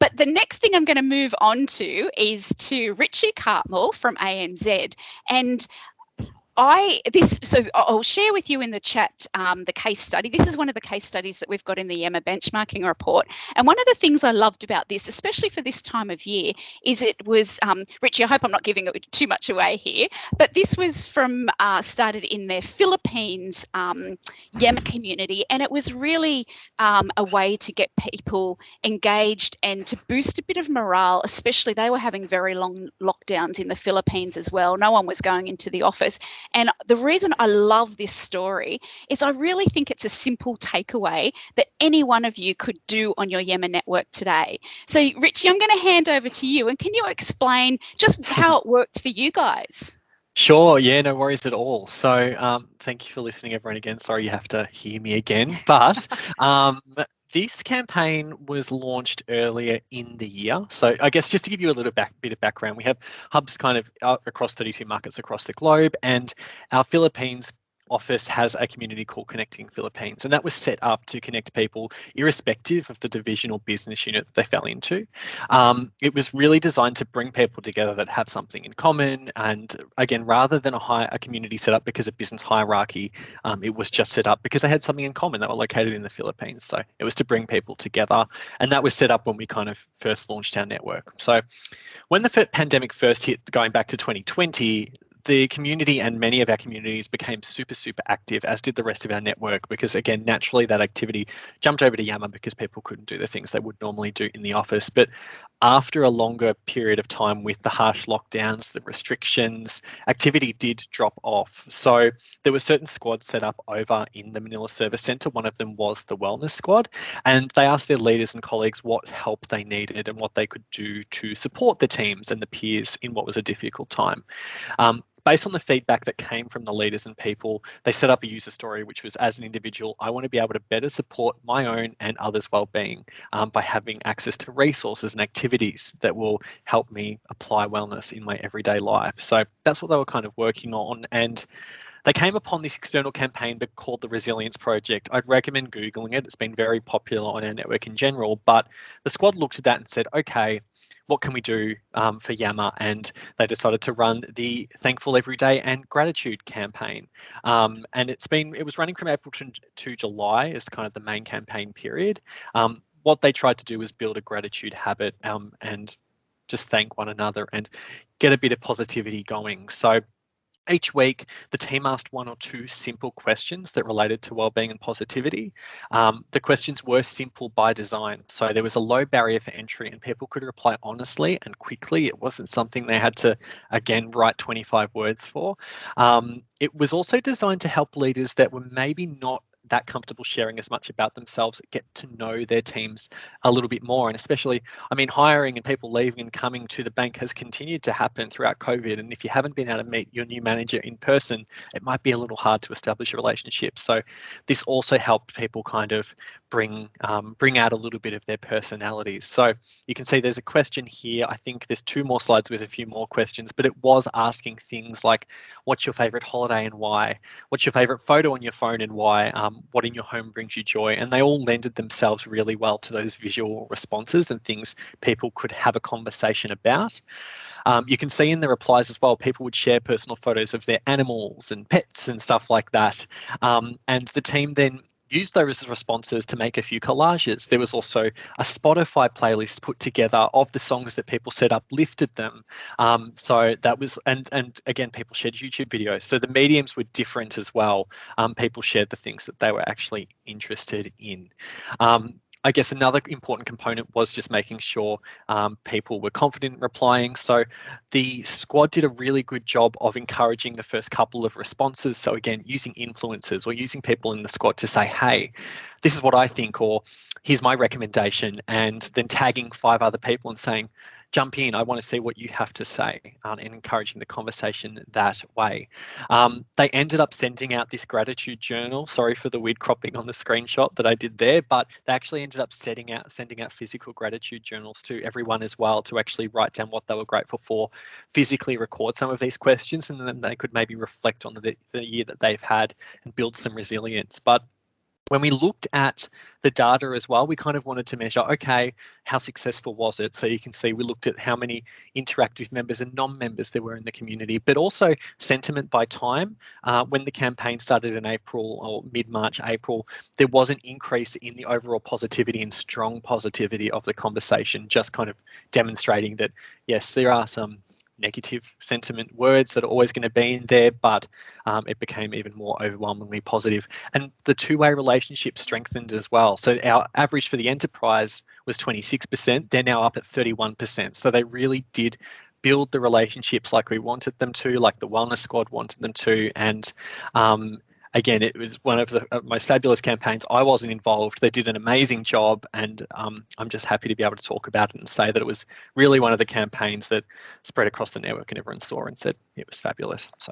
But the next thing I'm going to move on to is to Richie Cartmell from ANZ. And I'll share with you in the chat the case study. This is one of the case studies that we've got in the Yammer Benchmarking Report. And one of the things I loved about this, especially for this time of year, is it was, Richie, I hope I'm not giving it too much away here, but this was from started in their Philippines Yammer community. And it was really a way to get people engaged and to boost a bit of morale, especially they were having very long lockdowns in the Philippines as well. No one was going into the office. And the reason I love this story is I really think it's a simple takeaway that any one of you could do on your Yammer network today. So, Richie, I'm going to hand over to you. And can you explain just how it worked for you guys? Sure. Yeah, no worries at all. So thank you for listening, everyone, again. Sorry you have to hear me again. But this campaign was launched earlier in the year. So I guess just to give you a little bit of background, we have hubs kind of across 32 markets across the globe, and our Philippines office has a community called Connecting Philippines, and that was set up to connect people irrespective of the division or business unit that they fell into. It was really designed to bring people together that have something in common, and again, rather than a community set up because of business hierarchy, it was just set up because they had something in common that were located in the Philippines. So it was to bring people together, and that was set up when we kind of first launched our network. So when the pandemic first hit, going back to 2020, the community and many of our communities became super active, as did the rest of our network, because again, naturally that activity jumped over to Yammer because people couldn't do the things they would normally do in the office. But after a longer period of time with the harsh lockdowns, the restrictions, activity did drop off. So there were certain squads set up over in the Manila Service Centre. One of them was the Wellness Squad, and they asked their leaders and colleagues what help they needed and what they could do to support the teams and the peers in what was a difficult time. Based on the feedback that came from the leaders and people, they set up a user story, which was, as an individual, I want to be able to better support my own and others' well-being by having access to resources and activities that will help me apply wellness in my everyday life. So that's what they were kind of working on. And they came upon this external campaign called the Resilience Project. I'd recommend Googling it. It's been very popular on our network in general, but the squad looked at that and said, okay, what can we do for Yammer? And they decided to run the Thankful Everyday and Gratitude campaign. And it was running from April to July as kind of the main campaign period. What they tried to do was build a gratitude habit and just thank one another and get a bit of positivity going. So each week, the team asked one or two simple questions that related to wellbeing and positivity. The questions were simple by design, so there was a low barrier for entry and people could reply honestly and quickly. It wasn't something they had to, again, write 25 words for. It was also designed to help leaders that were maybe not that comfortable sharing as much about themselves, get to know their teams a little bit more. And especially, I mean, hiring and people leaving and coming to the bank has continued to happen throughout COVID. And if you haven't been able to meet your new manager in person, it might be a little hard to establish a relationship. So this also helped people kind of bring out a little bit of their personalities. So you can see there's a question here. I think there's 2 more slides with a few more questions, but it was asking things like, what's your favorite holiday and why? What's your favorite photo on your phone and why? What in your home brings you joy? And they all lended themselves really well to those visual responses and things people could have a conversation about. You can see in the replies as well, people would share personal photos of their animals and pets and stuff like that. And the team then used those responses to make a few collages. There was also a Spotify playlist put together of the songs that people said uplifted them. So that was, and again, people shared YouTube videos. So the mediums were different as well. People shared the things that they were actually interested in. I guess another important component was just making sure people were confident in replying. So the squad did a really good job of encouraging the first couple of responses. So again, using influencers or using people in the squad to say, hey, this is what I think, or here's my recommendation, and then tagging 5 other people and saying, jump in, I want to see what you have to say, and encouraging the conversation that way. They ended up sending out this gratitude journal. Sorry for the weird cropping on the screenshot that I did there, but they actually ended up sending out physical gratitude journals to everyone as well, to actually write down what they were grateful for, physically record some of these questions, and then they could maybe reflect on the year that they've had and build some resilience. But When we looked at the data as well, we kind of wanted to measure, okay, how successful was it? So you can see we looked at how many interactive members and non-members there were in the community, but also sentiment by time. When the campaign started in April or mid-March, April, there was an increase in the overall positivity and strong positivity of the conversation, just kind of demonstrating that, yes, there are some negative sentiment words that are always going to be in there, but it became even more overwhelmingly positive. And the two-way relationship strengthened as well. So our average for the enterprise was 26%. They're now up at 31%. So they really did build the relationships like we wanted them to, like the Wellness Squad wanted them to. And again, it was one of the most fabulous campaigns. I wasn't involved. They did an amazing job, and I'm just happy to be able to talk about it and say that it was really one of the campaigns that spread across the network and everyone saw and said it was fabulous. So